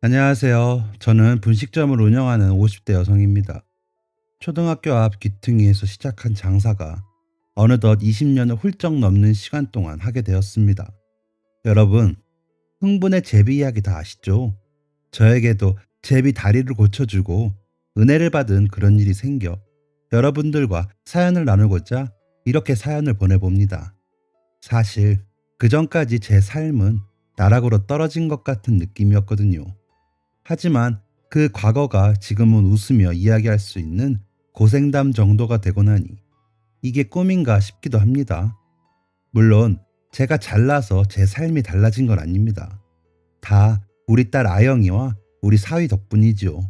안녕하세요. 저는 분식점을 운영하는 50대 여성입니다. 초등학교 앞 귀퉁이에서 시작한 장사가 어느덧 20년을 훌쩍 넘는 시간 동안 하게 되었습니다. 여러분, 흥분의 제비 이야기 다 아시죠? 저에게도 제비 다리를 고쳐주고 은혜를 받은 그런 일이 생겨 여러분들과 사연을 나누고자 이렇게 사연을 보내봅니다. 사실 그 전까지 제 삶은 나락으로 떨어진 것 같은 느낌이었거든요. 하지만 그 과거가 지금은 웃으며 이야기할 수 있는 고생담 정도가 되고 나니 이게 꿈인가 싶기도 합니다. 물론 제가 잘나서 제 삶이 달라진 건 아닙니다. 다 우리 딸 아영이와 우리 사위 덕분이지요.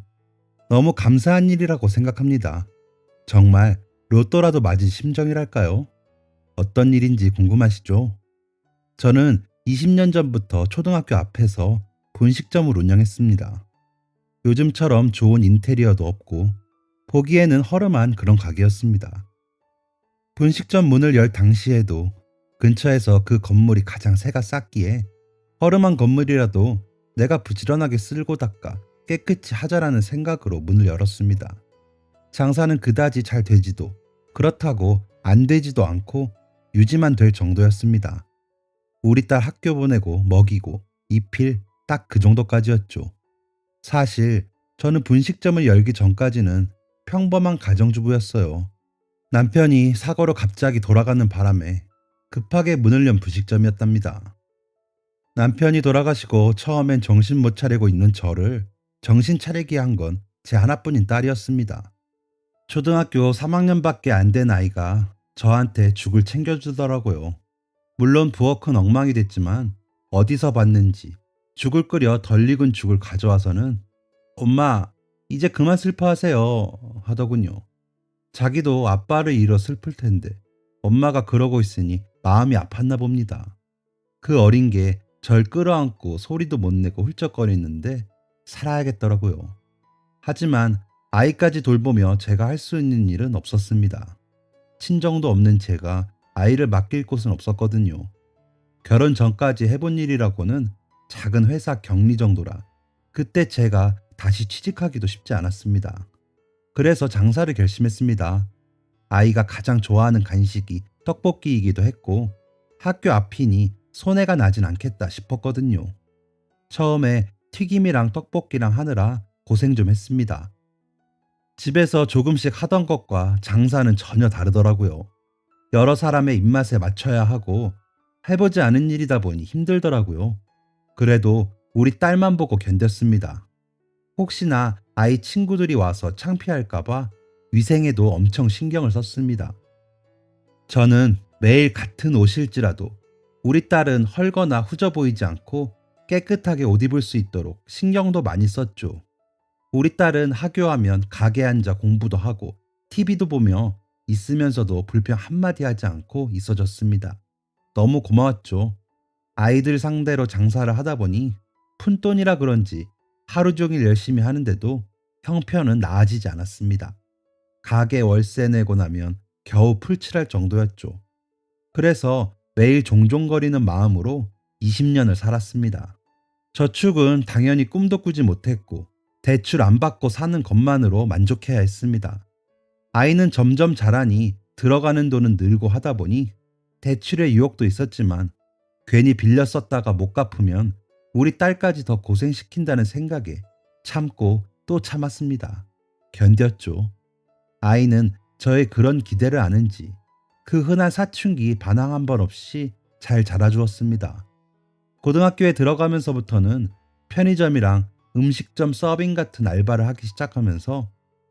너무 감사한 일이라고 생각합니다. 정말 로또라도 맞은 심정이랄까요? 어떤 일인지 궁금하시죠? 저는 20년 전부터 초등학교 앞에서 분식점을 운영했습니다. 요즘처럼 좋은 인테리어도 없고 보기에는 허름한 그런 가게였습니다. 분식점 문을 열 당시에도 근처에서 그 건물이 가장 새가 쌌기에 허름한 건물이라도 내가 부지런하게 쓸고 닦아 깨끗이 하자라는 생각으로 문을 열었습니다. 장사는 그다지 잘 되지도 그렇다고 안 되지도 않고 유지만 될 정도였습니다. 우리 딸 학교 보내고 먹이고 입힐 딱 그 정도까지였죠. 사실 저는 분식점을 열기 전까지는 평범한 가정주부였어요. 남편이 사고로 갑자기 돌아가는 바람에 급하게 문을 연 분식점이었답니다. 남편이 돌아가시고 처음엔 정신 못 차리고 있는 저를 정신 차리게 한 건 제 하나뿐인 딸이었습니다. 초등학교 3학년밖에 안 된 아이가 저한테 죽을 챙겨주더라고요. 물론 부엌은 엉망이 됐지만 어디서 봤는지 죽을 끓여 덜 익은 죽을 가져와서는 엄마, 이제 그만 슬퍼하세요 하더군요. 자기도 아빠를 잃어 슬플 텐데 엄마가 그러고 있으니 마음이 아팠나 봅니다. 그 어린 게 절 끌어안고 소리도 못 내고 훌쩍거리는데 살아야겠더라고요. 하지만 아이까지 돌보며 제가 할 수 있는 일은 없었습니다. 친정도 없는 제가 아이를 맡길 곳은 없었거든요. 결혼 전까지 해본 일이라고는 작은 회사 격리 정도라 그때 제가 다시 취직하기도 쉽지 않았습니다. 그래서 장사를 결심했습니다. 아이가 가장 좋아하는 간식이 떡볶이이기도 했고 학교 앞이니 손해가 나진 않겠다 싶었거든요. 처음에 튀김이랑 떡볶이랑 하느라 고생 좀 했습니다. 집에서 조금씩 하던 것과 장사는 전혀 다르더라고요. 여러 사람의 입맛에 맞춰야 하고 해보지 않은 일이다 보니 힘들더라고요. 그래도 우리 딸만 보고 견뎠습니다. 혹시나 아이 친구들이 와서 창피할까봐 위생에도 엄청 신경을 썼습니다. 저는 매일 같은 옷일지라도 우리 딸은 헐거나 후져 보이지 않고 깨끗하게 옷 입을 수 있도록 신경도 많이 썼죠. 우리 딸은 하교하면 가게 앉아 공부도 하고 TV도 보며 있으면서도 불평 한마디 하지 않고 있어줬습니다. 너무 고마웠죠. 아이들 상대로 장사를 하다 보니 푼돈이라 그런지 하루 종일 열심히 하는데도 형편은 나아지지 않았습니다. 가게 월세 내고 나면 겨우 풀칠할 정도였죠. 그래서 매일 종종거리는 마음으로 20년을 살았습니다. 저축은 당연히 꿈도 꾸지 못했고 대출 안 받고 사는 것만으로 만족해야 했습니다. 아이는 점점 자라니 들어가는 돈은 늘고 하다 보니 대출의 유혹도 있었지만 괜히 빌려 썼다가 못 갚으면 우리 딸까지 더 고생시킨다는 생각에 참고 또 참았습니다. 견뎠죠. 아이는 저의 그런 기대를 아는지 그 흔한 사춘기 반항 한 번 없이 잘 자라주었습니다. 고등학교에 들어가면서부터는 편의점이랑 음식점 서빙 같은 알바를 하기 시작하면서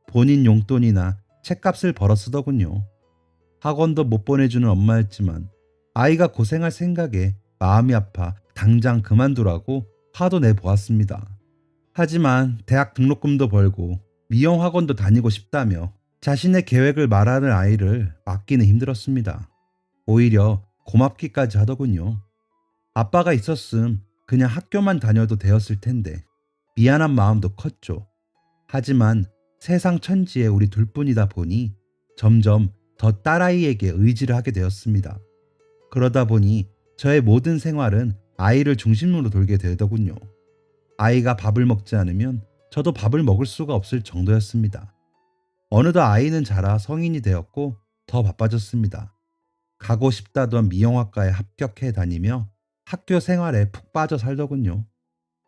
본인 용돈이나 책값을 벌어 쓰더군요. 학원도 못 보내주는 엄마였지만 아이가 고생할 생각에 마음이 아파 당장 그만두라고 화도 내보았습니다. 하지만 대학 등록금도 벌고 미용 학원도 다니고 싶다며 자신의 계획을 말하는 아이를 맡기는 힘들었습니다. 오히려 고맙기까지 하더군요. 아빠가 있었음 그냥 학교만 다녀도 되었을 텐데 미안한 마음도 컸죠. 하지만 세상 천지에 우리 둘뿐이다 보니 점점 더 딸아이에게 의지를 하게 되었습니다. 그러다 보니 저의 모든 생활은 아이를 중심으로 돌게 되더군요. 아이가 밥을 먹지 않으면 저도 밥을 먹을 수가 없을 정도였습니다. 어느덧 아이는 자라 성인이 되었고 더 바빠졌습니다. 가고 싶다던 미용학과에 합격해 다니며 학교 생활에 푹 빠져 살더군요.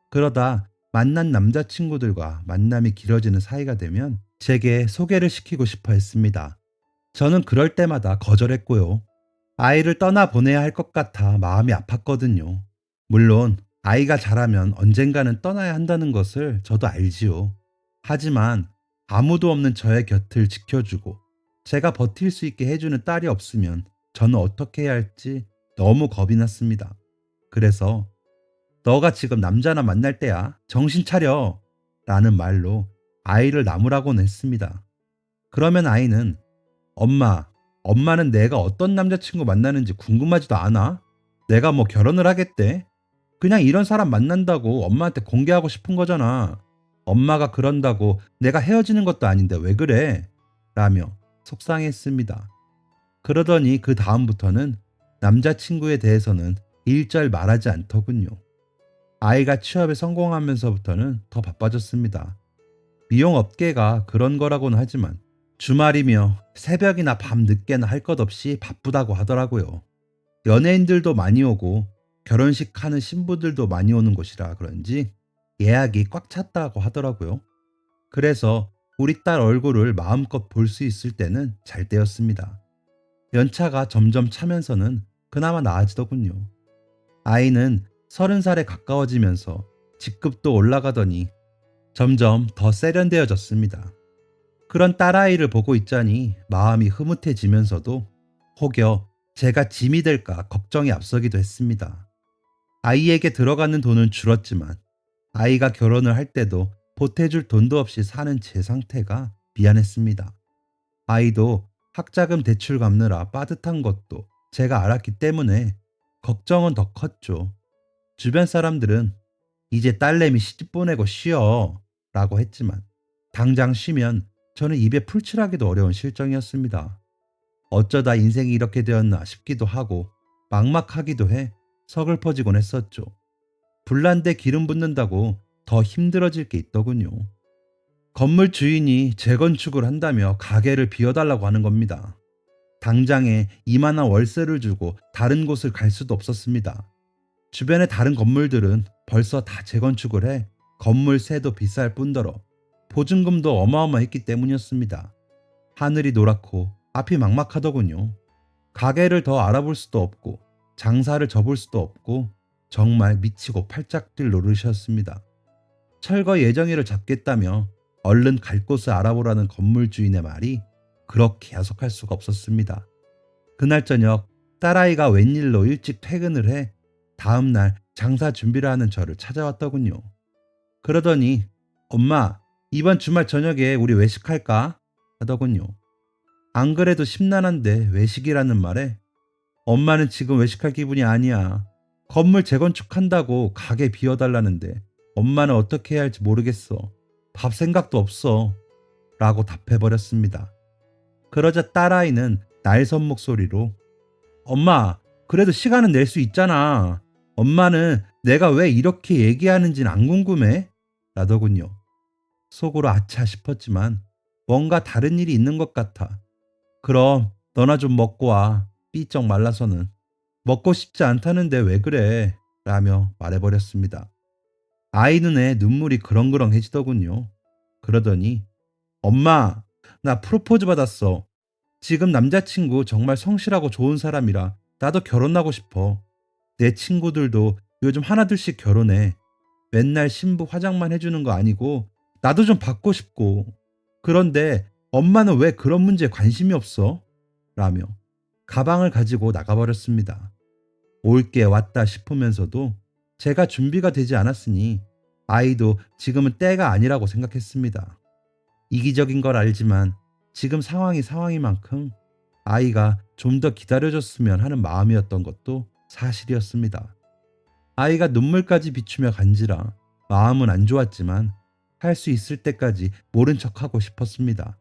그러다 만난 남자친구들과 만남이 길어지는 사이가 되면 제게 소개를 시키고 싶어 했습니다. 저는 그럴 때마다 거절했고요. 아이를 떠나보내야 할 것 같아 마음이 아팠거든요. 물론 아이가 자라면 언젠가는 떠나야 한다는 것을 저도 알지요. 하지만 아무도 없는 저의 곁을 지켜주고 제가 버틸 수 있게 해주는 딸이 없으면 저는 어떻게 해야 할지 너무 겁이 났습니다. 그래서 너가 지금 남자나 만날 때야. 정신 차려. 라는 말로 아이를 나무라곤 했습니다. 그러면 아이는 엄마, 엄마는 내가 어떤 남자친구 만나는지 궁금하지도 않아? 내가 뭐 결혼을 하겠대? 그냥 이런 사람 만난다고 엄마한테 공개하고 싶은 거잖아. 엄마가 그런다고 내가 헤어지는 것도 아닌데 왜 그래? 라며 속상했습니다. 그러더니 그 다음부터는 남자친구에 대해서는 일절 말하지 않더군요. 아이가 취업에 성공하면서부터는 더 바빠졌습니다. 미용 업계가 그런 거라고는 하지만 주말이며 새벽이나 밤 늦게나 할 것 없이 바쁘다고 하더라고요. 연예인들도 많이 오고 결혼식 하는 신부들도 많이 오는 곳이라 그런지 예약이 꽉 찼다고 하더라고요. 그래서 우리 딸 얼굴을 마음껏 볼 수 있을 때는 잘 때였습니다. 연차가 점점 차면서는 그나마 나아지더군요. 아이는 30살에 가까워지면서 직급도 올라가더니 점점 더 세련되어졌습니다. 그런 딸아이를 보고 있자니 마음이 흐뭇해지면서도 혹여 제가 짐이 될까 걱정이 앞서기도 했습니다. 아이에게 들어가는 돈은 줄었지만 아이가 결혼을 할 때도 보태줄 돈도 없이 사는 제 상태가 미안했습니다. 아이도 학자금 대출 갚느라 빠듯한 것도 제가 알았기 때문에 걱정은 더 컸죠. 주변 사람들은 이제 딸내미 시집 보내고 쉬어 라고 했지만 당장 쉬면 저는 입에 풀칠하기도 어려운 실정이었습니다. 어쩌다 인생이 이렇게 되었나 싶기도 하고 막막하기도 해 서글퍼지곤 했었죠. 불난데 기름 붓는다고 더 힘들어질 게 있더군요. 건물 주인이 재건축을 한다며 가게를 비워달라고 하는 겁니다. 당장에 이만한 월세를 주고 다른 곳을 갈 수도 없었습니다. 주변의 다른 건물들은 벌써 다 재건축을 해 건물세도 비쌀 뿐더러 보증금도 어마어마했기 때문이었습니다. 하늘이 노랗고 앞이 막막하더군요. 가게를 더 알아볼 수도 없고 장사를 접을 수도 없고 정말 미치고 팔짝 뛸 노릇이었습니다. 철거 예정일을 잡겠다며 얼른 갈 곳을 알아보라는 건물 주인의 말이 그렇게 야속할 수가 없었습니다. 그날 저녁 딸아이가 웬일로 일찍 퇴근을 해 다음날 장사 준비를 하는 저를 찾아왔더군요. 그러더니 엄마, 이번 주말 저녁에 우리 외식할까? 하더군요. 안 그래도 심란한데 외식이라는 말에 엄마는 지금 외식할 기분이 아니야. 건물 재건축한다고 가게 비워달라는데 엄마는 어떻게 해야 할지 모르겠어. 밥 생각도 없어. 라고 답해버렸습니다. 그러자 딸아이는 날선 목소리로 엄마, 그래도 시간은 낼 수 있잖아. 엄마는 내가 왜 이렇게 얘기하는지는 안 궁금해? 라더군요. 속으로 아차 싶었지만 뭔가 다른 일이 있는 것 같아. 그럼 너나 좀 먹고 와. 삐쩍 말라서는 먹고 싶지 않다는데 왜 그래? 라며 말해버렸습니다. 아이 눈에 눈물이 그렁그렁해지더군요. 그러더니 엄마, 나 프로포즈 받았어. 지금 남자친구 정말 성실하고 좋은 사람이라 나도 결혼하고 싶어. 내 친구들도 요즘 하나둘씩 결혼해. 맨날 신부 화장만 해주는 거 아니고 나도 좀 받고 싶고. 그런데 엄마는 왜 그런 문제에 관심이 없어? 라며 가방을 가지고 나가버렸습니다. 올 게 왔다 싶으면서도 제가 준비가 되지 않았으니 아이도 지금은 때가 아니라고 생각했습니다. 이기적인 걸 알지만 지금 상황이 상황인 만큼 아이가 좀 더 기다려줬으면 하는 마음이었던 것도 사실이었습니다. 아이가 눈물까지 비추며 간지라 마음은 안 좋았지만 할 수 있을 때까지 모른 척하고 싶었습니다.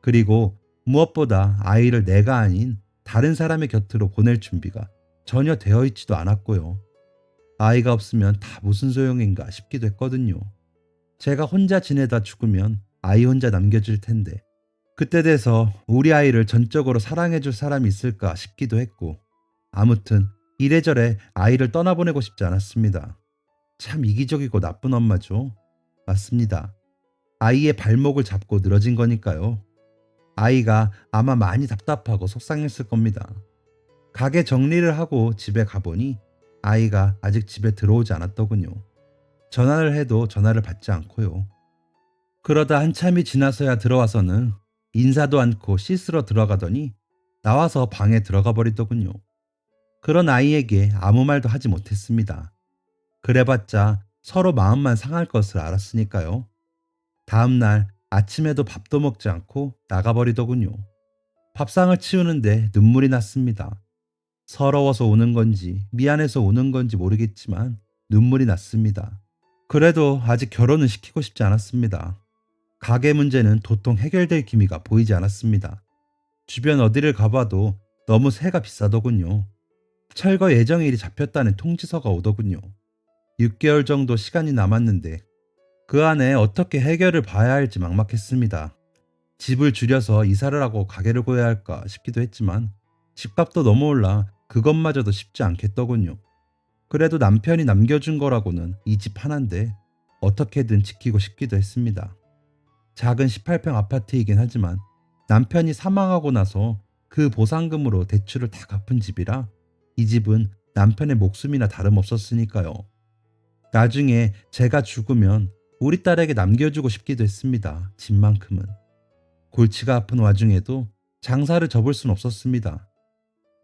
그리고 무엇보다 아이를 내가 아닌 다른 사람의 곁으로 보낼 준비가 전혀 되어 있지도 않았고요. 아이가 없으면 다 무슨 소용인가 싶기도 했거든요. 제가 혼자 지내다 죽으면 아이 혼자 남겨질 텐데 그때 돼서 우리 아이를 전적으로 사랑해줄 사람이 있을까 싶기도 했고 아무튼 이래저래 아이를 떠나보내고 싶지 않았습니다. 참 이기적이고 나쁜 엄마죠. 맞습니다. 아이의 발목을 잡고 늘어진 거니까요. 아이가 아마 많이 답답하고 속상했을 겁니다. 가게 정리를 하고 집에 가보니 아이가 아직 집에 들어오지 않았더군요. 전화를 해도 전화를 받지 않고요. 그러다 한참이 지나서야 들어와서는 인사도 않고 씻으러 들어가더니 나와서 방에 들어가 버리더군요. 그런 아이에게 아무 말도 하지 못했습니다. 그래봤자 서로 마음만 상할 것을 알았으니까요. 다음 날 아침에도 밥도 먹지 않고 나가버리더군요. 밥상을 치우는데 눈물이 났습니다. 서러워서 우는 건지 미안해서 우는 건지 모르겠지만 눈물이 났습니다. 그래도 아직 결혼은 시키고 싶지 않았습니다. 가게 문제는 도통 해결될 기미가 보이지 않았습니다. 주변 어디를 가봐도 너무 세가 비싸더군요. 철거 예정일이 잡혔다는 통지서가 오더군요. 6개월 정도 시간이 남았는데 그 안에 어떻게 해결을 봐야 할지 막막했습니다. 집을 줄여서 이사를 하고 가게를 구해야 할까 싶기도 했지만 집값도 너무 올라 그것마저도 쉽지 않겠더군요. 그래도 남편이 남겨준 거라고는 이 집 하나인데 어떻게든 지키고 싶기도 했습니다. 작은 18평 아파트이긴 하지만 남편이 사망하고 나서 그 보상금으로 대출을 다 갚은 집이라 이 집은 남편의 목숨이나 다름없었으니까요. 나중에 제가 죽으면 우리 딸에게 남겨주고 싶기도 했습니다. 집만큼은. 골치가 아픈 와중에도 장사를 접을 순 없었습니다.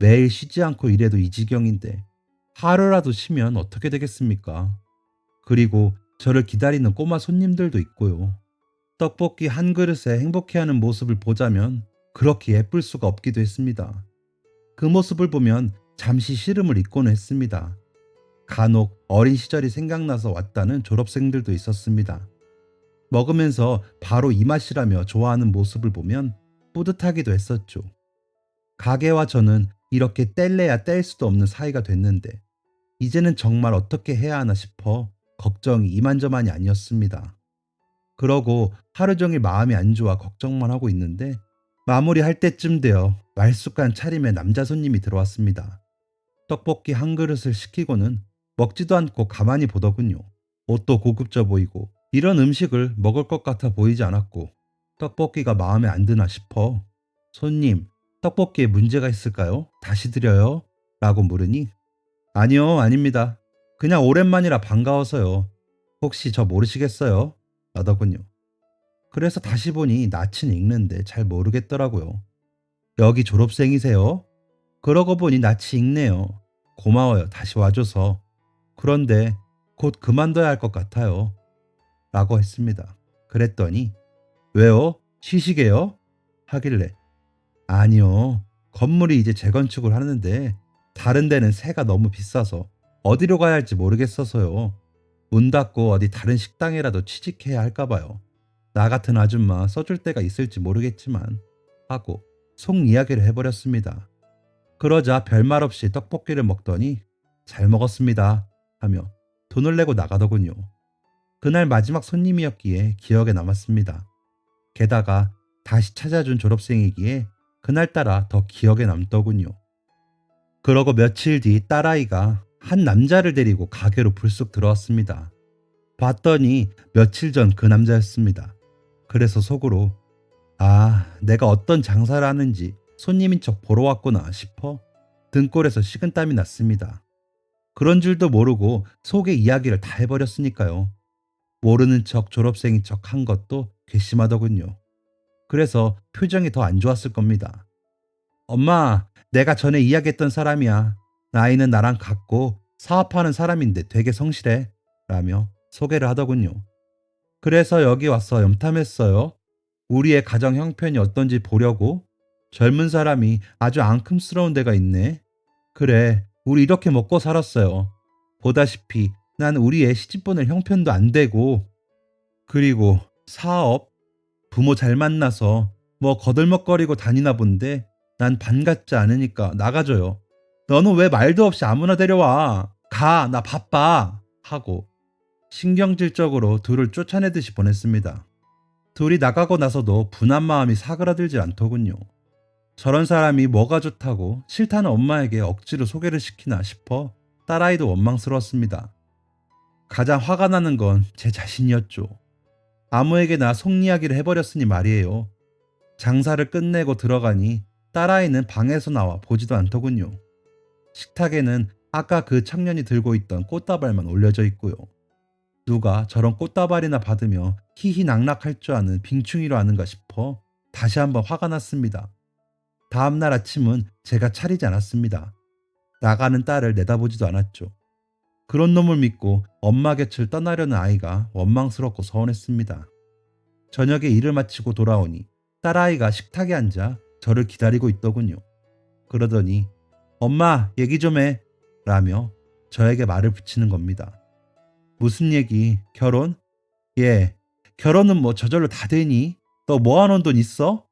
매일 쉬지 않고 일해도 이 지경인데 하루라도 쉬면 어떻게 되겠습니까? 그리고 저를 기다리는 꼬마 손님들도 있고요. 떡볶이 한 그릇에 행복해하는 모습을 보자면 그렇게 예쁠 수가 없기도 했습니다. 그 모습을 보면 잠시 시름을 잊고는 했습니다. 간혹 어린 시절이 생각나서 왔다는 졸업생들도 있었습니다. 먹으면서 바로 이 맛이라며 좋아하는 모습을 보면 뿌듯하기도 했었죠. 가게와 저는 이렇게 뗄래야 뗄 수도 없는 사이가 됐는데 이제는 정말 어떻게 해야 하나 싶어 걱정이 이만저만이 아니었습니다. 그러고 하루 종일 마음이 안 좋아 걱정만 하고 있는데 마무리할 때쯤 되어 말쑥한 차림의 남자 손님이 들어왔습니다. 떡볶이 한 그릇을 시키고는 먹지도 않고 가만히 보더군요. 옷도 고급져 보이고 이런 음식을 먹을 것 같아 보이지 않았고 떡볶이가 마음에 안 드나 싶어 손님, 떡볶이에 문제가 있을까요? 다시 드려요? 라고 물으니 아니요, 아닙니다. 그냥 오랜만이라 반가워서요. 혹시 저 모르시겠어요? 라더군요. 그래서 다시 보니 낯은 읽는데 잘 모르겠더라고요. 여기 졸업생이세요? 그러고 보니 낯이 익네요. 고마워요. 다시 와줘서. 그런데 곧 그만둬야 할 것 같아요. 라고 했습니다. 그랬더니 왜요? 쉬시게요? 하길래 아니요. 건물이 이제 재건축을 하는데 다른 데는 세가 너무 비싸서 어디로 가야 할지 모르겠어서요. 문 닫고 어디 다른 식당이라도 취직해야 할까 봐요. 나 같은 아줌마 써줄 때가 있을지 모르겠지만 하고 속 이야기를 해버렸습니다. 그러자 별말 없이 떡볶이를 먹더니 잘 먹었습니다 하며 돈을 내고 나가더군요. 그날 마지막 손님이었기에 기억에 남았습니다. 게다가 다시 찾아준 졸업생이기에 그날따라 더 기억에 남더군요. 그러고 며칠 뒤 딸아이가 한 남자를 데리고 가게로 불쑥 들어왔습니다. 봤더니 며칠 전 그 남자였습니다. 그래서 속으로 내가 어떤 장사를 하는지 손님인 척 보러 왔구나 싶어 등골에서 식은땀이 났습니다. 그런 줄도 모르고 속의 이야기를 다 해버렸으니까요. 모르는 척 졸업생인 척 한 것도 괘씸하더군요. 그래서 표정이 더 안 좋았을 겁니다. 엄마, 내가 전에 이야기했던 사람이야. 나이는 나랑 같고 사업하는 사람인데 되게 성실해. 라며 소개를 하더군요. 그래서 여기 와서 염탐했어요. 우리의 가정 형편이 어떤지 보려고. 젊은 사람이 아주 앙큼스러운 데가 있네. 그래, 우리 이렇게 먹고 살았어요. 보다시피 난 우리의 시집 보낼 형편도 안 되고. 그리고 사업? 부모 잘 만나서 뭐 거들먹거리고 다니나 본데 난 반갑지 않으니까 나가줘요. 너는 왜 말도 없이 아무나 데려와? 가, 나 바빠 하고 신경질적으로 둘을 쫓아내듯이 보냈습니다. 둘이 나가고 나서도 분한 마음이 사그라들지 않더군요. 저런 사람이 뭐가 좋다고 싫다는 엄마에게 억지로 소개를 시키나 싶어 딸아이도 원망스러웠습니다. 가장 화가 나는 건 제 자신이었죠. 아무에게나 속 이야기를 해버렸으니 말이에요. 장사를 끝내고 들어가니 딸아이는 방에서 나와 보지도 않더군요. 식탁에는 아까 그 청년이 들고 있던 꽃다발만 올려져 있고요. 누가 저런 꽃다발이나 받으며 희희낙낙할 줄 아는 빙충이로 아는가 싶어 다시 한번 화가 났습니다. 다음날 아침은 제가 차리지 않았습니다. 나가는 딸을 내다보지도 않았죠. 그런 놈을 믿고 엄마 곁을 떠나려는 아이가 원망스럽고 서운했습니다. 저녁에 일을 마치고 돌아오니 딸아이가 식탁에 앉아 저를 기다리고 있더군요. 그러더니 엄마 얘기 좀 해 라며 저에게 말을 붙이는 겁니다. 무슨 얘기? 결혼? 예, 결혼은 뭐 저절로 다 되니? 너 모아놓은 돈 있어?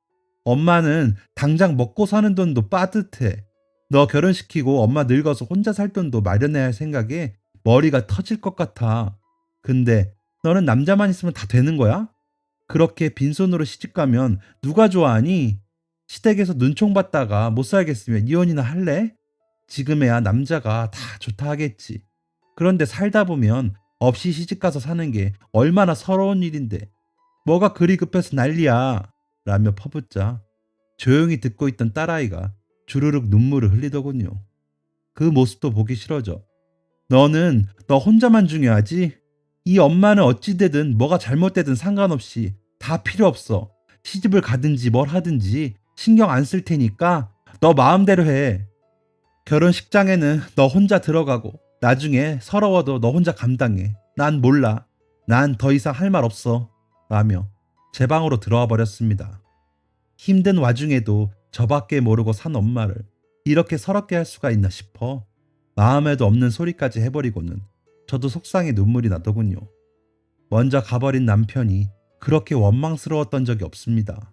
엄마는 당장 먹고 사는 돈도 빠듯해. 너 결혼시키고 엄마 늙어서 혼자 살 돈도 마련해야 할 생각에 머리가 터질 것 같아. 근데 너는 남자만 있으면 다 되는 거야? 그렇게 빈손으로 시집가면 누가 좋아하니? 시댁에서 눈총 받다가 못 살겠으면 이혼이나 할래? 지금에야 남자가 다 좋다 하겠지. 그런데 살다 보면 없이 시집가서 사는 게 얼마나 서러운 일인데 뭐가 그리 급해서 난리야 라며 퍼붓자 조용히 듣고 있던 딸아이가 주르륵 눈물을 흘리더군요. 그 모습도 보기 싫어져. 너는 너 혼자만 중요하지? 이 엄마는 어찌되든 뭐가 잘못되든 상관없이 다 필요 없어. 시집을 가든지 뭘 하든지 신경 안 쓸 테니까 너 마음대로 해. 결혼식장에는 너 혼자 들어가고 나중에 서러워도 너 혼자 감당해. 난 몰라. 난 더 이상 할 말 없어. 라며 제 방으로 들어와 버렸습니다. 힘든 와중에도 저밖에 모르고 산 엄마를 이렇게 서럽게 할 수가 있나 싶어 마음에도 없는 소리까지 해버리고는 저도 속상해 눈물이 나더군요. 먼저 가버린 남편이 그렇게 원망스러웠던 적이 없습니다.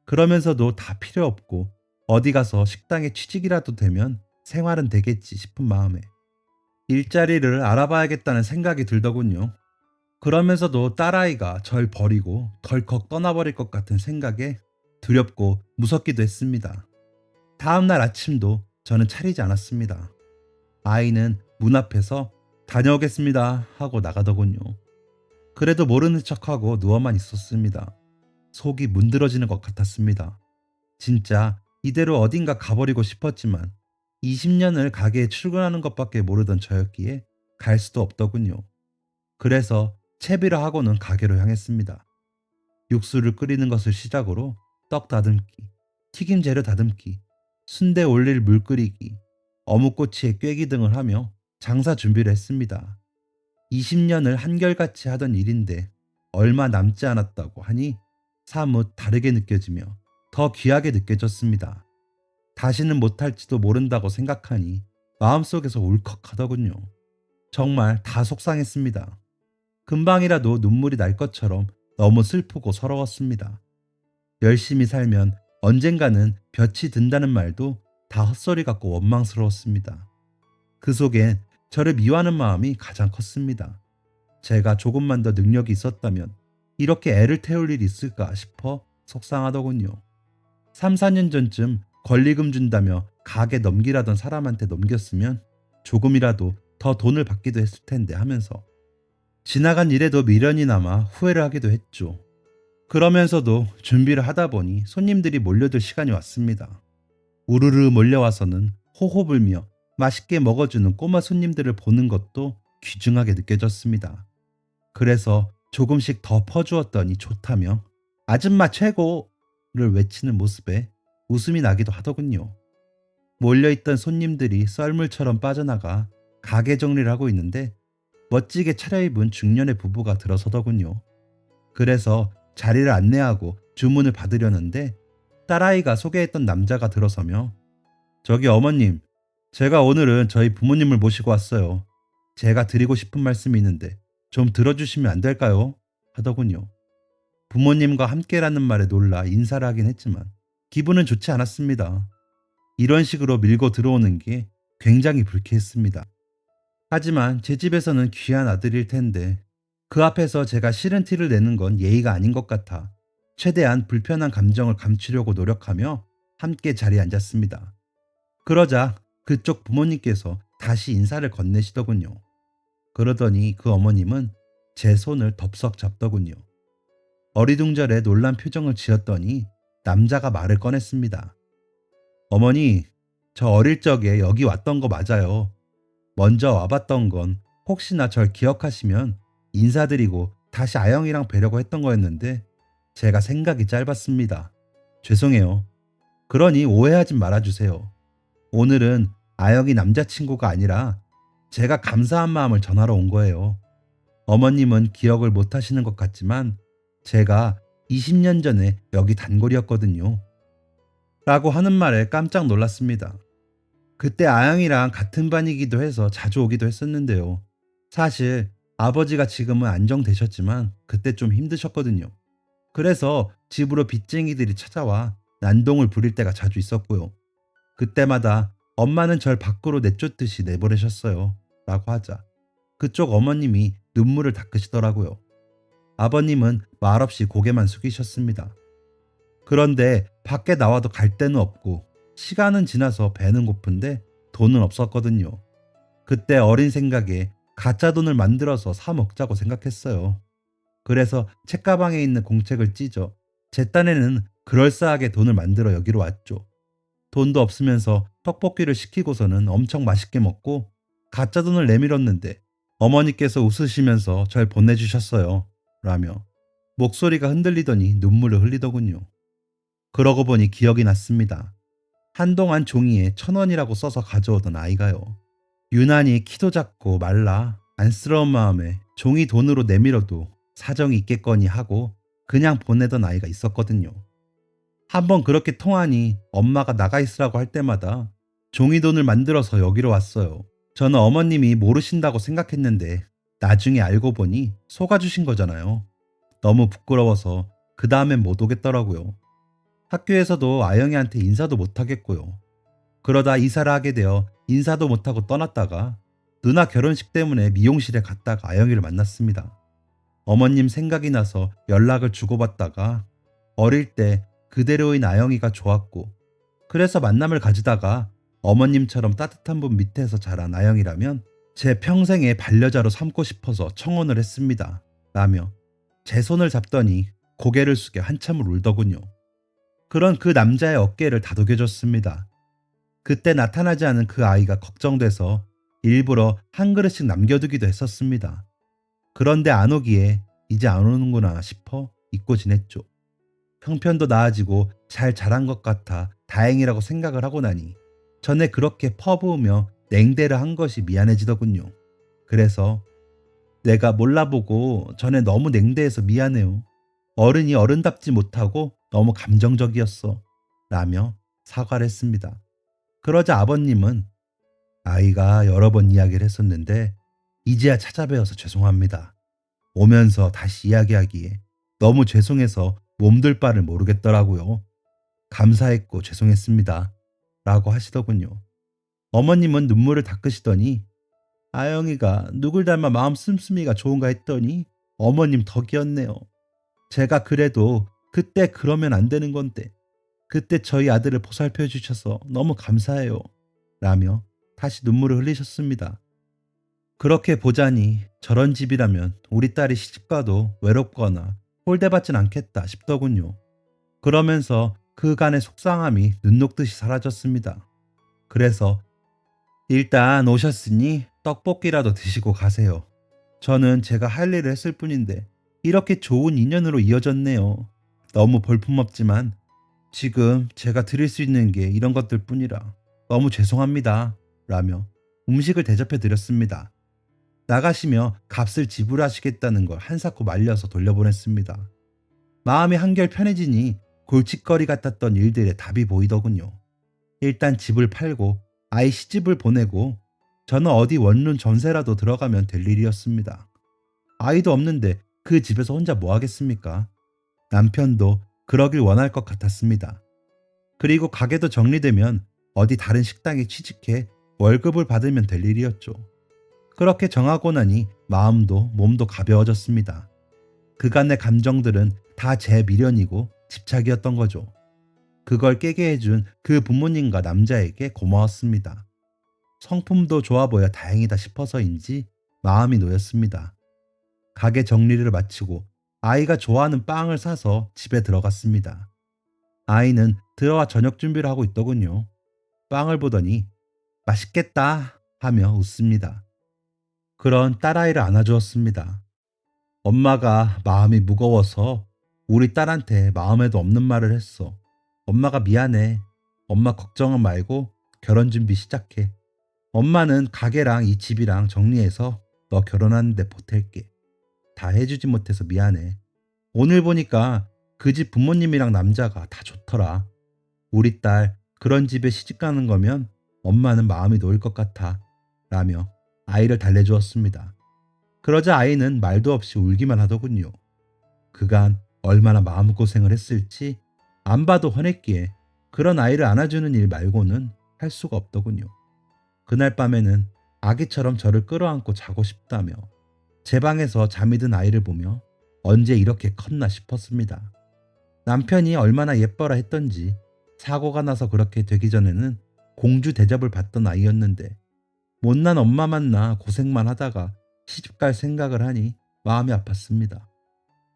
그러면서도 다 필요 없고 어디 가서 식당에 취직이라도 되면 생활은 되겠지 싶은 마음에 일자리를 알아봐야겠다는 생각이 들더군요. 그러면서도 딸아이가 절 버리고 덜컥 떠나버릴 것 같은 생각에 두렵고 무섭기도 했습니다. 다음날 아침도 저는 차리지 않았습니다. 아이는 문 앞에서 다녀오겠습니다 하고 나가더군요. 그래도 모르는 척하고 누워만 있었습니다. 속이 문드러지는 것 같았습니다. 진짜 이대로 어딘가 가버리고 싶었지만 20년을 가게에 출근하는 것밖에 모르던 저였기에 갈 수도 없더군요. 그래서 채비를 하고는 가게로 향했습니다. 육수를 끓이는 것을 시작으로 떡 다듬기, 튀김 재료 다듬기, 순대 올릴 물 끓이기, 어묵꼬치에 꿰기 등을 하며 장사 준비를 했습니다. 20년을 한결같이 하던 일인데 얼마 남지 않았다고 하니 사뭇 다르게 느껴지며 더 귀하게 느껴졌습니다. 다시는 못할지도 모른다고 생각하니 마음속에서 울컥하더군요. 정말 다 속상했습니다. 금방이라도 눈물이 날 것처럼 너무 슬프고 서러웠습니다. 열심히 살면 언젠가는 볕이 든다는 말도 다 헛소리 같고 원망스러웠습니다. 그 속엔 저를 미워하는 마음이 가장 컸습니다. 제가 조금만 더 능력이 있었다면 이렇게 애를 태울 일이 있을까 싶어 속상하더군요. 3, 4년 전쯤 권리금 준다며 가게 넘기라던 사람한테 넘겼으면 조금이라도 더 돈을 받기도 했을 텐데 하면서 지나간 일에도 미련이 남아 후회를 하기도 했죠. 그러면서도 준비를 하다 보니 손님들이 몰려들 시간이 왔습니다. 우르르 몰려와서는 호호 불며 맛있게 먹어주는 꼬마 손님들을 보는 것도 귀중하게 느껴졌습니다. 그래서 조금씩 더 퍼주었더니 좋다며 아줌마 최고를 외치는 모습에 웃음이 나기도 하더군요. 몰려있던 손님들이 썰물처럼 빠져나가 가게 정리를 하고 있는데 멋지게 차려입은 중년의 부부가 들어서더군요. 그래서 자리를 안내하고 주문을 받으려는데 딸아이가 소개했던 남자가 들어서며 저기 어머님, 제가 오늘은 저희 부모님을 모시고 왔어요. 제가 드리고 싶은 말씀이 있는데 좀 들어주시면 안 될까요? 하더군요. 부모님과 함께라는 말에 놀라 인사를 하긴 했지만 기분은 좋지 않았습니다. 이런 식으로 밀고 들어오는 게 굉장히 불쾌했습니다. 하지만 제 집에서는 귀한 아들일 텐데 그 앞에서 제가 싫은 티를 내는 건 예의가 아닌 것 같아 최대한 불편한 감정을 감추려고 노력하며 함께 자리에 앉았습니다. 그러자 그쪽 부모님께서 다시 인사를 건네시더군요. 그러더니 그 어머님은 제 손을 덥석 잡더군요. 어리둥절해 놀란 표정을 지었더니 남자가 말을 꺼냈습니다. 어머니, 저 어릴 적에 여기 왔던 거 맞아요. 먼저 와봤던 건 혹시나 절 기억하시면 인사드리고 다시 아영이랑 뵈려고 했던 거였는데 제가 생각이 짧았습니다. 죄송해요. 그러니 오해하지 말아주세요. 오늘은 아영이 남자친구가 아니라 제가 감사한 마음을 전하러 온 거예요. 어머님은 기억을 못 하시는 것 같지만 제가 20년 전에 여기 단골이었거든요. 라고 하는 말에 깜짝 놀랐습니다. 그때 아영이랑 같은 반이기도 해서 자주 오기도 했었는데요. 사실 아버지가 지금은 안정되셨지만 그때 좀 힘드셨거든요. 그래서 집으로 빚쟁이들이 찾아와 난동을 부릴 때가 자주 있었고요. 그때마다 엄마는 절 밖으로 내쫓듯이 내보내셨어요. 라고 하자 그쪽 어머님이 눈물을 닦으시더라고요. 아버님은 말없이 고개만 숙이셨습니다. 그런데 밖에 나와도 갈 데는 없고 시간은 지나서 배는 고픈데 돈은 없었거든요. 그때 어린 생각에 가짜 돈을 만들어서 사 먹자고 생각했어요. 그래서 책가방에 있는 공책을 찢어 제 딴에는 그럴싸하게 돈을 만들어 여기로 왔죠. 돈도 없으면서 떡볶이를 시키고서는 엄청 맛있게 먹고 가짜 돈을 내밀었는데 어머니께서 웃으시면서 절 보내주셨어요. 라며 목소리가 흔들리더니 눈물을 흘리더군요. 그러고 보니 기억이 났습니다. 한동안 종이에 1,000원이라고 써서 가져오던 아이가요. 유난히 키도 작고 말라 안쓰러운 마음에 종이 돈으로 내밀어도 사정이 있겠거니 하고 그냥 보내던 아이가 있었거든요. 한번 그렇게 통하니 엄마가 나가 있으라고 할 때마다 종이돈을 만들어서 여기로 왔어요. 저는 어머님이 모르신다고 생각했는데 나중에 알고 보니 속아주신 거잖아요. 너무 부끄러워서 그 다음엔 못 오겠더라고요. 학교에서도 아영이한테 인사도 못 하겠고요. 그러다 이사를 하게 되어 인사도 못하고 떠났다가 누나 결혼식 때문에 미용실에 갔다가 아영이를 만났습니다. 어머님 생각이 나서 연락을 주고받다가 어릴 때 그대로인 아영이가 좋았고 그래서 만남을 가지다가 어머님처럼 따뜻한 분 밑에서 자란 아영이라면 제 평생의 반려자로 삼고 싶어서 청혼을 했습니다. 라며 제 손을 잡더니 고개를 숙여 한참을 울더군요. 그런 그 남자의 어깨를 다독여줬습니다. 그때 나타나지 않은 그 아이가 걱정돼서 일부러 한 그릇씩 남겨두기도 했었습니다. 그런데 안 오기에 이제 안 오는구나 싶어 잊고 지냈죠. 형편도 나아지고 잘 자란 것 같아 다행이라고 생각을 하고 나니 전에 그렇게 퍼부으며 냉대를 한 것이 미안해지더군요. 그래서 내가 몰라보고 전에 너무 냉대해서 미안해요. 어른이 어른답지 못하고 너무 감정적이었어. 라며 사과를 했습니다. 그러자 아버님은 아이가 여러 번 이야기를 했었는데 이제야 찾아뵈어서 죄송합니다. 오면서 다시 이야기하기에 너무 죄송해서 몸둘 바를 모르겠더라고요. 감사했고 죄송했습니다. 라고 하시더군요. 어머님은 눈물을 닦으시더니 아영이가 누굴 닮아 마음 씀씀이가 좋은가 했더니 어머님 덕이었네요. 제가 그래도 그때 그러면 안 되는 건데 그때 저희 아들을 보살펴 주셔서 너무 감사해요. 라며 다시 눈물을 흘리셨습니다. 그렇게 보자니 저런 집이라면 우리 딸이 시집가도 외롭거나 홀대받진 않겠다 싶더군요. 그러면서 그간의 속상함이 눈 녹듯이 사라졌습니다. 그래서 일단 오셨으니 떡볶이라도 드시고 가세요. 저는 제가 할 일을 했을 뿐인데 이렇게 좋은 인연으로 이어졌네요. 너무 볼품없지만 지금 제가 드릴 수 있는 게 이런 것들 뿐이라 너무 죄송합니다. 라며 음식을 대접해 드렸습니다. 나가시며 값을 지불하시겠다는 걸 한사코 말려서 돌려보냈습니다. 마음이 한결 편해지니 골칫거리 같았던 일들에 답이 보이더군요. 일단 집을 팔고 아이 시집을 보내고 저는 어디 원룸 전세라도 들어가면 될 일이었습니다. 아이도 없는데 그 집에서 혼자 뭐 하겠습니까? 남편도 그러길 원할 것 같았습니다. 그리고 가게도 정리되면 어디 다른 식당에 취직해 월급을 받으면 될 일이었죠. 그렇게 정하고 나니 마음도 몸도 가벼워졌습니다. 그간의 감정들은 다 제 미련이고 집착이었던 거죠. 그걸 깨게 해준 그 부모님과 남자에게 고마웠습니다. 성품도 좋아 보여 다행이다 싶어서인지 마음이 놓였습니다. 가게 정리를 마치고 아이가 좋아하는 빵을 사서 집에 들어갔습니다. 아이는 들어와 저녁 준비를 하고 있더군요. 빵을 보더니 맛있겠다 하며 웃습니다. 그런 딸아이를 안아주었습니다. 엄마가 마음이 무거워서 우리 딸한테 마음에도 없는 말을 했어. 엄마가 미안해. 엄마 걱정은 말고 결혼 준비 시작해. 엄마는 가게랑 이 집이랑 정리해서 너 결혼하는데 보탤게. 다 해주지 못해서 미안해. 오늘 보니까 그 집 부모님이랑 남자가 다 좋더라. 우리 딸 그런 집에 시집 가는 거면 엄마는 마음이 놓일 것 같아. 라며 아이를 달래주었습니다. 그러자 아이는 말도 없이 울기만 하더군요. 그간 얼마나 마음고생을 했을지 안 봐도 화냈기에 그런 아이를 안아주는 일 말고는 할 수가 없더군요. 그날 밤에는 아기처럼 저를 끌어안고 자고 싶다며 제 방에서 잠이 든 아이를 보며 언제 이렇게 컸나 싶었습니다. 남편이 얼마나 예뻐라 했던지 사고가 나서 그렇게 되기 전에는 공주 대접을 받던 아이였는데 못난 엄마 만나 고생만 하다가 시집갈 생각을 하니 마음이 아팠습니다.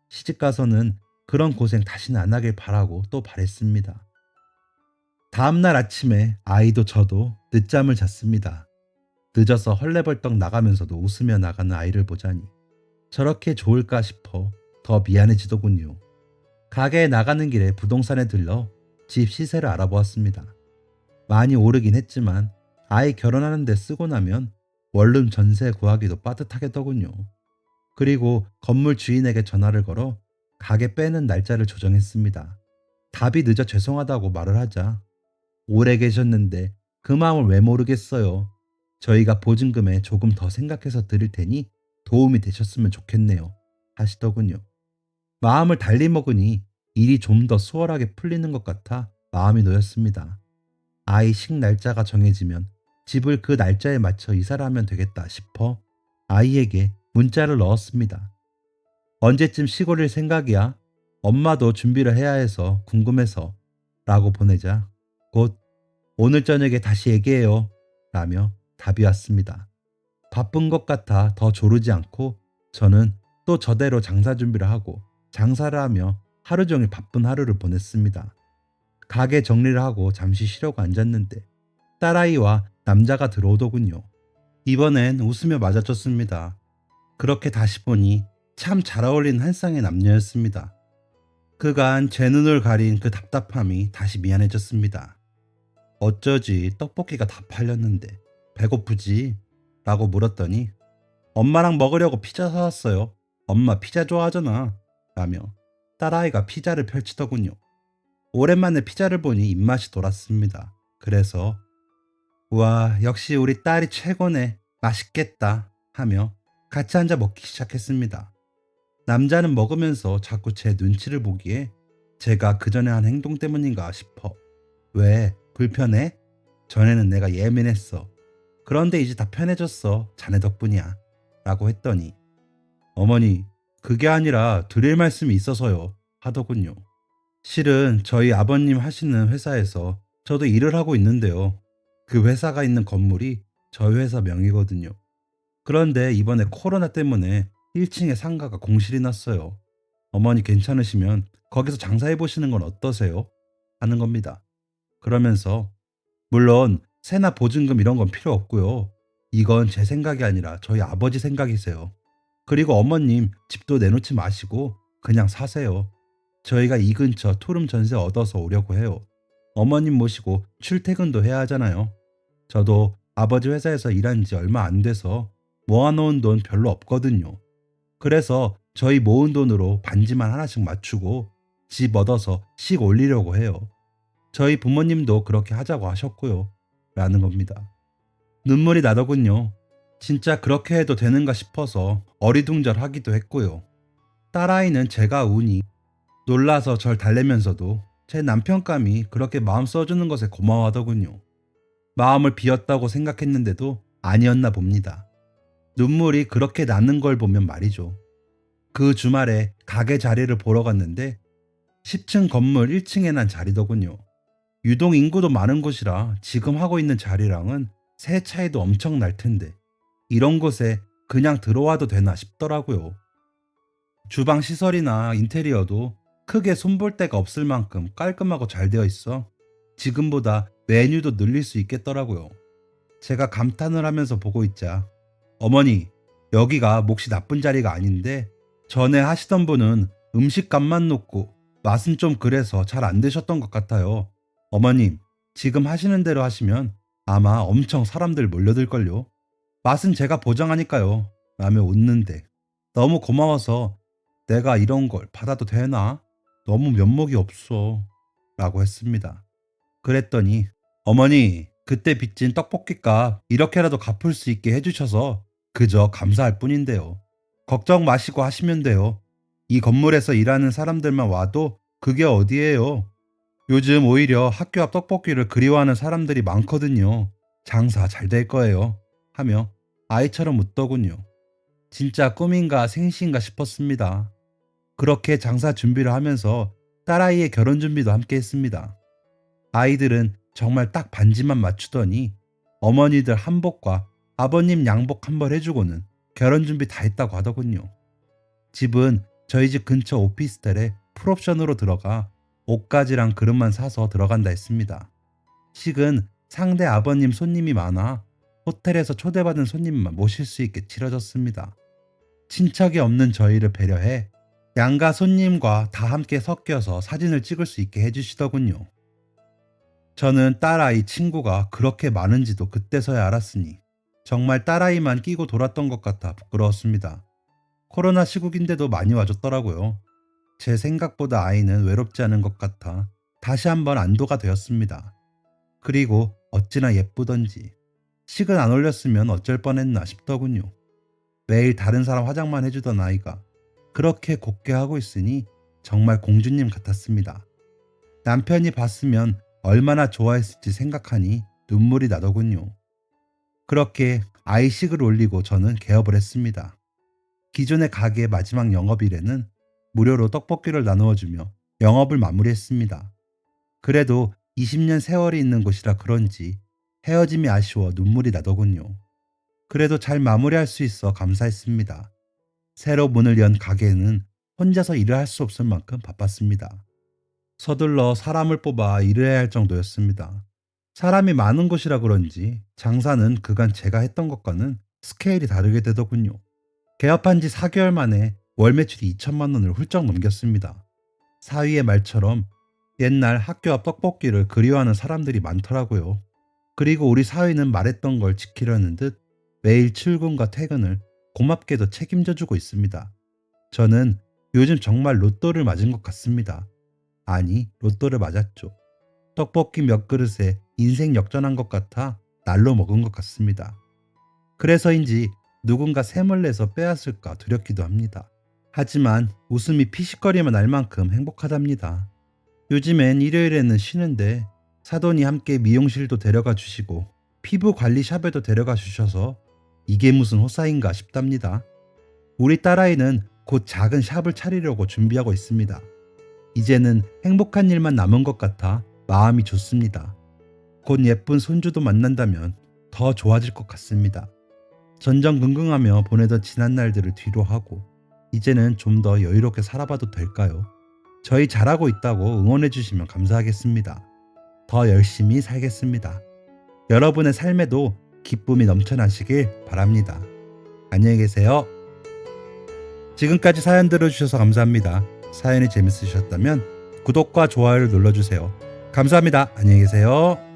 시집가서는 그런 고생 다시는 안 하길 바라고 또 바랬습니다. 다음날 아침에 아이도 저도 늦잠을 잤습니다. 늦어서 헐레벌떡 나가면서도 웃으며 나가는 아이를 보자니 저렇게 좋을까 싶어 더 미안해지더군요. 가게에 나가는 길에 부동산에 들러 집 시세를 알아보았습니다. 많이 오르긴 했지만 아이 결혼하는 데 쓰고 나면 원룸 전세 구하기도 빠듯하겠더군요. 그리고 건물 주인에게 전화를 걸어 가게 빼는 날짜를 조정했습니다. 답이 늦어 죄송하다고 말을 하자 오래 계셨는데 그 마음을 왜 모르겠어요. 저희가 보증금에 조금 더 생각해서 드릴 테니 도움이 되셨으면 좋겠네요. 하시더군요. 마음을 달리 먹으니 일이 좀 더 수월하게 풀리는 것 같아 마음이 놓였습니다. 아이 식 날짜가 정해지면 집을 그 날짜에 맞춰 이사를 하면 되겠다 싶어 아이에게 문자를 넣었습니다. 언제쯤 시골일 생각이야? 엄마도 준비를 해야 해서 궁금해서 라고 보내자 곧 오늘 저녁에 다시 얘기해요 라며 답이 왔습니다. 바쁜 것 같아 더 조르지 않고 저는 또 저대로 장사 준비를 하고 장사를 하며 하루 종일 바쁜 하루를 보냈습니다. 가게 정리를 하고 잠시 쉬려고 앉았는데 딸아이와 남자가 들어오더군요. 이번엔 웃으며 맞아줬습니다. 그렇게 다시 보니 참 잘 어울리는 한 쌍의 남녀였습니다. 그간 제 눈을 가린 그 답답함이 다시 미안해졌습니다. 어쩌지 떡볶이가 다 팔렸는데 배고프지? 라고 물었더니 엄마랑 먹으려고 피자 사왔어요. 엄마 피자 좋아하잖아. 라며 딸아이가 피자를 펼치더군요. 오랜만에 피자를 보니 입맛이 돌았습니다. 그래서 우와 역시 우리 딸이 최고네. 맛있겠다 하며 같이 앉아 먹기 시작했습니다. 남자는 먹으면서 자꾸 제 눈치를 보기에 제가 그 전에 한 행동 때문인가 싶어. 왜? 불편해? 전에는 내가 예민했어. 그런데 이제 다 편해졌어. 자네 덕분이야. 라고 했더니 어머니 그게 아니라 드릴 말씀이 있어서요. 하더군요. 실은 저희 아버님 하시는 회사에서 저도 일을 하고 있는데요. 그 회사가 있는 건물이 저희 회사 명의거든요. 그런데 이번에 코로나 때문에 1층에 상가가 공실이 났어요. 어머니 괜찮으시면 거기서 장사해 보시는 건 어떠세요? 하는 겁니다. 그러면서 물론 세나 보증금 이런 건 필요 없고요. 이건 제 생각이 아니라 저희 아버지 생각이세요. 그리고 어머님 집도 내놓지 마시고 그냥 사세요. 저희가 이 근처 투룸 전세 얻어서 오려고 해요. 어머님 모시고 출퇴근도 해야 하잖아요. 저도 아버지 회사에서 일한 지 얼마 안 돼서 모아놓은 돈 별로 없거든요. 그래서 저희 모은 돈으로 반지만 하나씩 맞추고 집 얻어서 씩 올리려고 해요. 저희 부모님도 그렇게 하자고 하셨고요. 라는 겁니다. 눈물이 나더군요. 진짜 그렇게 해도 되는가 싶어서 어리둥절하기도 했고요. 딸아이는 제가 우니 놀라서 절 달래면서도 제 남편감이 그렇게 마음 써주는 것에 고마워하더군요. 마음을 비웠다고 생각했는데도 아니었나 봅니다. 눈물이 그렇게 나는 걸 보면 말이죠. 그 주말에 가게 자리를 보러 갔는데 10층 건물 1층에 난 자리더군요. 유동 인구도 많은 곳이라 지금 하고 있는 자리랑은 새 차이도 엄청 날 텐데 이런 곳에 그냥 들어와도 되나 싶더라고요. 주방 시설이나 인테리어도 크게 손볼 데가 없을 만큼 깔끔하고 잘 되어 있어 지금보다 메뉴도 늘릴 수 있겠더라고요. 제가 감탄을 하면서 보고 있자 어머니, 여기가 몫이 나쁜 자리가 아닌데 전에 하시던 분은 음식값만 놓고 맛은 좀 그래서 잘 안 되셨던 것 같아요. 어머님, 지금 하시는 대로 하시면 아마 엄청 사람들 몰려들걸요. 맛은 제가 보장하니까요. 라며 웃는데 너무 고마워서 내가 이런 걸 받아도 되나? 너무 면목이 없어. 라고 했습니다. 그랬더니 어머니, 그때 빚진 떡볶이값 이렇게라도 갚을 수 있게 해주셔서 그저 감사할 뿐인데요. 걱정 마시고 하시면 돼요. 이 건물에서 일하는 사람들만 와도 그게 어디예요. 요즘 오히려 학교 앞 떡볶이를 그리워하는 사람들이 많거든요. 장사 잘 될 거예요. 하며 아이처럼 웃더군요. 진짜 꿈인가 생시인가 싶었습니다. 그렇게 장사 준비를 하면서 딸아이의 결혼 준비도 함께 했습니다. 아이들은 정말 딱 반지만 맞추더니 어머니들 한복과 아버님 양복 한 벌 해주고는 결혼 준비 다 했다고 하더군요. 집은 저희 집 근처 오피스텔에 풀옵션으로 들어가 옷가지랑 그릇만 사서 들어간다 했습니다. 식은 상대 아버님 손님이 많아 호텔에서 초대받은 손님만 모실 수 있게 치러졌습니다. 친척이 없는 저희를 배려해 양가 손님과 다 함께 섞여서 사진을 찍을 수 있게 해주시더군요. 저는 딸아이 친구가 그렇게 많은지도 그때서야 알았으니 정말 딸아이만 끼고 돌았던 것 같아 부끄러웠습니다. 코로나 시국인데도 많이 와줬더라고요. 제 생각보다 아이는 외롭지 않은 것 같아 다시 한번 안도가 되었습니다. 그리고 어찌나 예쁘던지 식은 안 올렸으면 어쩔 뻔했나 싶더군요. 매일 다른 사람 화장만 해주던 아이가 그렇게 곱게 하고 있으니 정말 공주님 같았습니다. 남편이 봤으면 얼마나 좋아했을지 생각하니 눈물이 나더군요. 그렇게 아이식을 올리고 저는 개업을 했습니다. 기존의 가게의 마지막 영업일에는 무료로 떡볶이를 나누어주며 영업을 마무리했습니다. 그래도 20년 세월이 있는 곳이라 그런지 헤어짐이 아쉬워 눈물이 나더군요. 그래도 잘 마무리할 수 있어 감사했습니다. 새로 문을 연 가게는 혼자서 일을 할 수 없을 만큼 바빴습니다. 서둘러 사람을 뽑아 일을 해야 할 정도였습니다. 사람이 많은 곳이라 그런지 장사는 그간 제가 했던 것과는 스케일이 다르게 되더군요. 개업한 지 4개월 만에 월 매출이 2천만 원을 훌쩍 넘겼습니다. 사위의 말처럼 옛날 학교 앞 떡볶이를 그리워하는 사람들이 많더라고요. 그리고 우리 사위는 말했던 걸 지키려는 듯 매일 출근과 퇴근을 고맙게도 책임져주고 있습니다. 저는 요즘 정말 로또를 맞은 것 같습니다. 아니, 로또를 맞았죠. 떡볶이 몇 그릇에 인생 역전한 것 같아 날로 먹은 것 같습니다. 그래서인지 누군가 셈을 내서 빼앗을까 두렵기도 합니다. 하지만 웃음이 피식거리만 날 만큼 행복하답니다. 요즘엔 일요일에는 쉬는데 사돈이 함께 미용실도 데려가 주시고 피부 관리 샵에도 데려가 주셔서 이게 무슨 호사인가 싶답니다. 우리 딸아이는 곧 작은 샵을 차리려고 준비하고 있습니다. 이제는 행복한 일만 남은 것 같아 마음이 좋습니다. 곧 예쁜 손주도 만난다면 더 좋아질 것 같습니다. 전전긍긍하며 보내던 지난 날들을 뒤로 하고 이제는 좀 더 여유롭게 살아봐도 될까요? 저희 잘하고 있다고 응원해 주시면 감사하겠습니다. 더 열심히 살겠습니다. 여러분의 삶에도 기쁨이 넘쳐나시길 바랍니다. 안녕히 계세요. 지금까지 사연 들어주셔서 감사합니다. 사연이 재밌으셨다면 구독과 좋아요를 눌러주세요. 감사합니다. 안녕히 계세요.